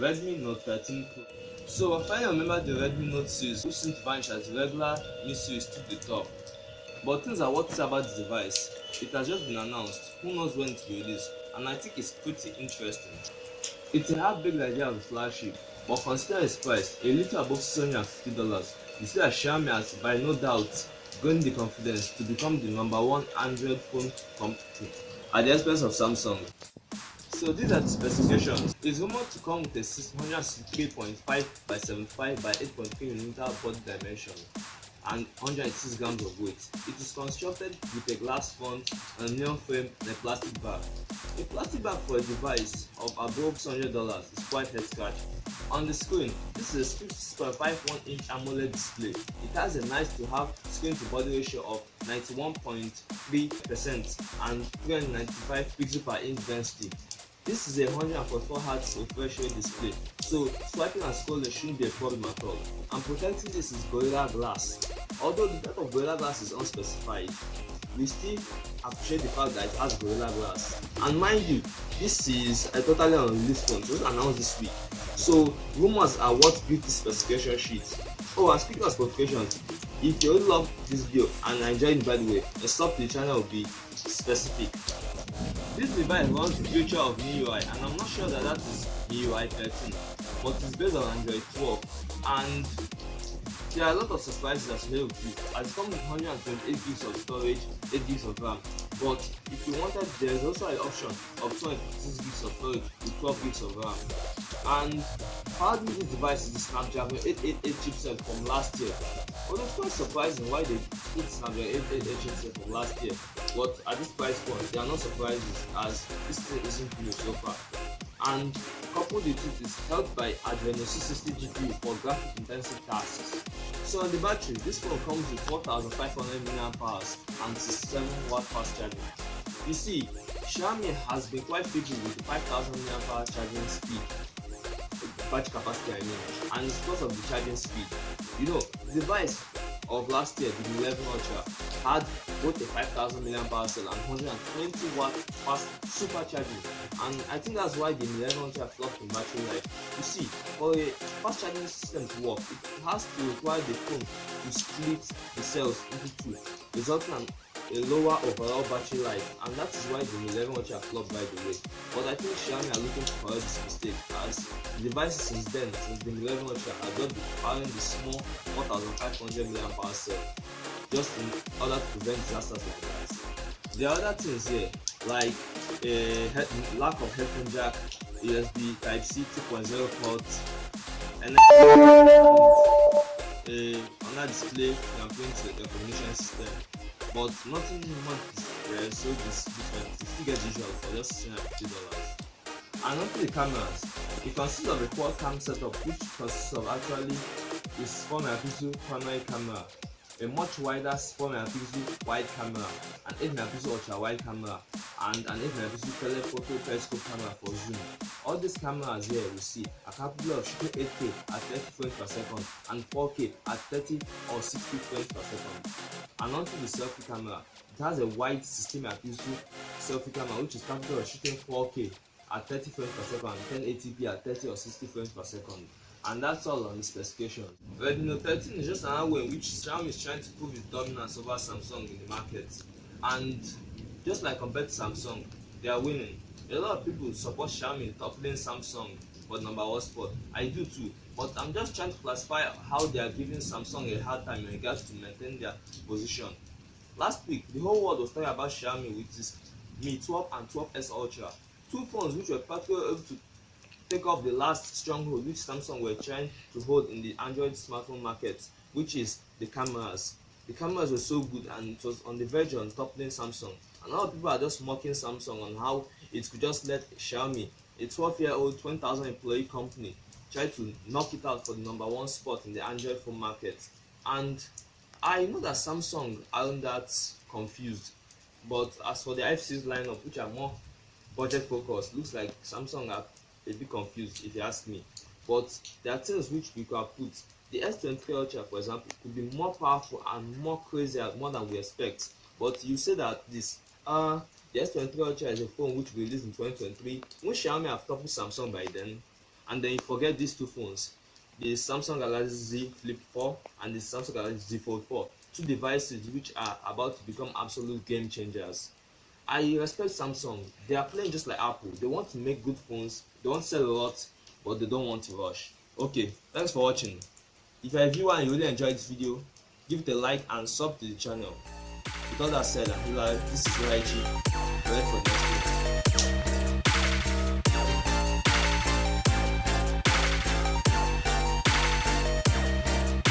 Redmi Note 13 Pro. So I finally remember the Redmi Note series, which seemed to vanish as the regular new series to the top. But things are what to say about this device. It has just been announced, who knows when it will be released, and I think it's pretty interesting. It's a half-baked idea of a flagship, but consider its price, a little above $650. You see that Xiaomi has by no doubt gained the confidence to become the number one Android phone company at the expense of Samsung. So these are the specifications. It's rumored to come with a 663.5 by 75 by 8.3mm body dimension and 106 grams of weight. It is constructed with a glass front and a neon frame and a plastic bag. A plastic bag for a device of above $600 is quite head scratching. On the screen, this is a 6.51-inch AMOLED display. It has a nice to have screen to body ratio of 91.3% and 395 pixels per inch density. This is a 144Hz refresh rate display, so swiping and scrolling shouldn't be a problem at all. And protecting this is Gorilla Glass. Although the type of Gorilla Glass is unspecified, we still appreciate the fact that it has Gorilla Glass. And mind you, this is a totally unreleased phone, just announced this week. So rumors are what built this specification sheet. Oh, and speaking of specifications, if you really love this video and enjoyed it by the way, a sub to the channel will be specific. This device runs the future of MIUI, and I'm not sure that is MIUI 13, but it's based on Android 12, and there are a lot of surprises as well with it, as it comes with 128 gigs of storage, 8 gigs of RAM, but if you wanted, there is also an option of 256 gigs of storage with 12 gigs of RAM. And powering this device is the Snapdragon 888 chipset from last year. Although it's quite surprising why they put Snapdragon 888 chipset from last year, but at this price point, there are no surprises as this thing isn't new so far. And coupled with it is helped by Adreno 660 GPU for graphic intensive tasks. So on the battery, this phone comes with 4500 mAh and 67W fast charging. You see, Xiaomi has been quite fickle with the 5000 mAh charging speed, battery capacity and it's because of the charging speed. You know, the device of last year, the 11 Ultra, had both a 5000 mAh cell and 120W fast supercharging, and I think that's why the 11 Ultra flopped in battery life. You see, for a fast charging system to work, it has to require the phone to split the cells into two, resulting in a lower overall battery life, and that is why the 11 Ultra flopped by the way. But I think Xiaomi are looking to correct this mistake, as the devices since the 11 Ultra have just been powering the small 4500 mAh cell, just in order to prevent disasters like that. There are other things here, like a lack of headphone jack, USB Type-C 2.0 port, and another display fingerprint recognition system. But nothing much is so different. You still get the usual for just $650. And onto the cameras, it consists of a quad cam setup, which consists of actually is 4 megapixel primary camera, a much wider 4 megapixel wide camera, an 8 megapixel ultra wide camera, and an 8 megapixel telephoto periscope camera for zoom. All these cameras here we see are capable of shooting 8K at 30 frames per second and 4K at 30 or 60 frames per second. And onto the selfie camera, it has a wide 16 megapixel selfie camera which is capable of shooting 4K at 30 frames per second and 1080p at 30 or 60 frames per second. And that's all on the specification. Redmi Note 13 is just another way in which Xiaomi is trying to prove its dominance over Samsung in the market. And just like compared to Samsung, they are winning. A lot of people support Xiaomi toppling Samsung for the number one spot. I do too, but I'm just trying to classify how they are giving Samsung a hard time in regards to maintain their position. Last week, the whole world was talking about Xiaomi with its Mi 12 and 12S Ultra, two phones which were practically able to take off the last stronghold which Samsung were trying to hold in the Android smartphone market, which is the cameras. The cameras were so good and it was on the verge on toppling Samsung. And a lot of people are just mocking Samsung on how it could just let Xiaomi, a 12-year-old 20,000 employee company, try to knock it out for the number one spot in the Android phone market. And I know that Samsung aren't that confused, but as for the F6 lineup, which are more budget focused, looks like Samsung are a bit confused if you ask me. But there are things which we could put. The S23 Ultra, for example, could be more powerful and more crazy, more than we expect. But you say that this the S23 Ultra is a phone which will release in 2023, when Xiaomi have toppled Samsung by then. And then you forget these two phones, the Samsung Galaxy Z Flip 4 and the Samsung Galaxy Z Fold 4, two devices which are about to become absolute game changers. I respect Samsung. They are playing just like Apple. They want to make good phones, they want to sell a lot, but they don't want to rush. Okay, thanks for watching. If you're a viewer and you really enjoyed this video, give it a like and sub to the channel. With all that said, I'm Hilary. This is Reggie. Wait for the next video.